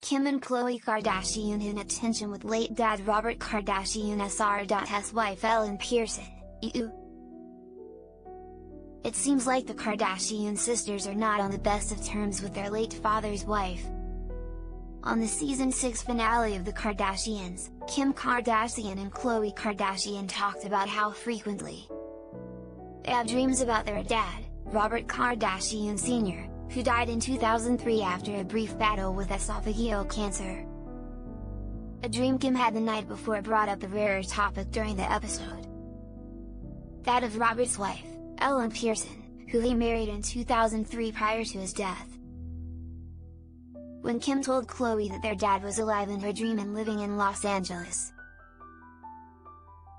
Kim and Khloé Kardashian in attention with late dad Robert Kardashian Sr.'s wife Ellen Pearson, EU. It seems like the Kardashian sisters are not on the best of terms with their late father's wife. On the season 6 finale of The Kardashians, Kim Kardashian and Khloé Kardashian talked about how frequently they have dreams about their dad, Robert Kardashian Sr., who died in 2003 after a brief battle with esophageal cancer. A dream Kim had the night before brought up the rarer topic during the episode. That of Robert's wife, Ellen Pearson, who he married in 2003 prior to his death. When Kim told Khloé that their dad was alive in her dream and living in Los Angeles,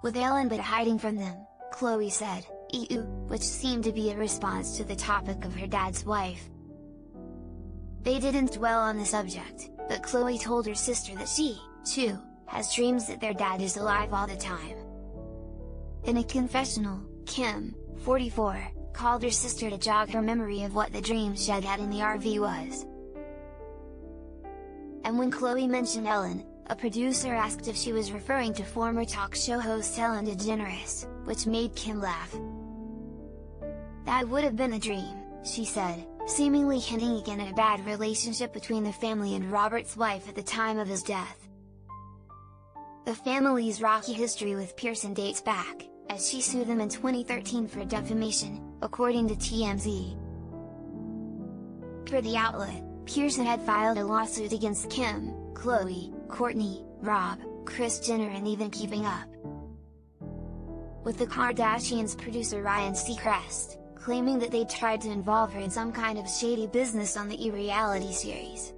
with Ellen but hiding from them, Khloé said, "EU," which seemed to be a response to the topic of her dad's wife. They didn't dwell on the subject, but Khloé told her sister that she, too, has dreams that their dad is alive all the time. In a confessional, Kim, 44, called her sister to jog her memory of what the dream she had in the RV was. And when Khloé mentioned Ellen, a producer asked if she was referring to former talk show host Ellen DeGeneres, which made Kim laugh. "That would have been a dream," she said, seemingly hinting again at a bad relationship between the family and Robert's wife at the time of his death. The family's rocky history with Pearson dates back, as she sued them in 2013 for defamation, according to TMZ. Per the outlet, Pearson had filed a lawsuit against Kim, Khloé, Kourtney, Rob, Kris Jenner and even Keeping Up with the Kardashians' producer Ryan Seacrest, claiming that they tried to involve her in some kind of shady business on the E! series.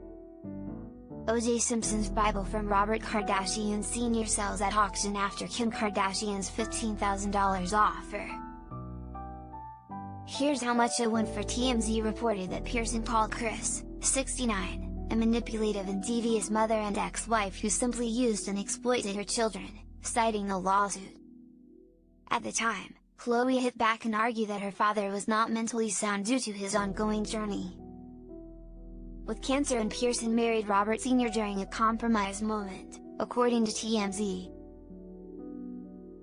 O.J. Simpson's Bible from Robert Kardashian Sr. sells at auction after Kim Kardashian's $15,000 offer. Here's how much it went for. TMZ reported that Pearson called Kris, 69, a manipulative and devious mother and ex-wife who simply used and exploited her children, citing the lawsuit. At the time, Khloé hit back and argued that her father was not mentally sound due to his ongoing journey with cancer, and Pearson married Robert Sr. during a compromise moment, according to TMZ.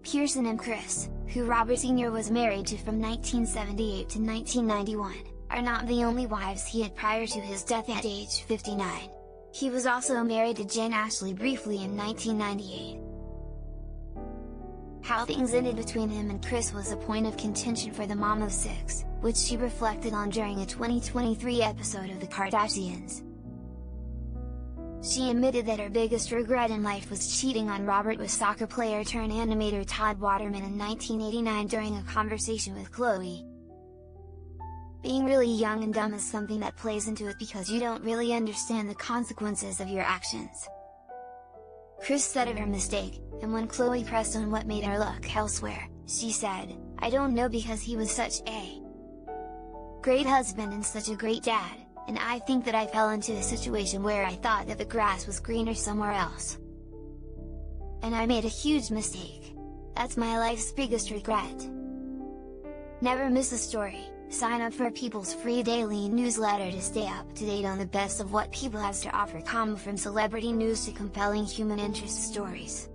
Pearson and Kris, who Robert Sr. was married to from 1978 to 1991, are not the only wives he had prior to his death at age 59. He was also married to Jane Ashley briefly in 1998. How things ended between him and Kris was a point of contention for the mom of 6, which she reflected on during a 2023 episode of The Kardashians. She admitted that her biggest regret in life was cheating on Robert with soccer player turned animator Todd Waterman in 1989 during a conversation with Khloé. "Being really young and dumb is something that plays into it because you don't really understand the consequences of your actions," Kris said of her mistake, and when Khloé pressed on what made her look elsewhere, she said, "I don't know, because he was such a great husband and such a great dad, and I think that I fell into a situation where I thought that the grass was greener somewhere else. And I made a huge mistake. That's my life's biggest regret." Never miss a story. Sign up for People's free daily newsletter to stay up to date on the best of what People has to offer, from celebrity news to compelling human interest stories.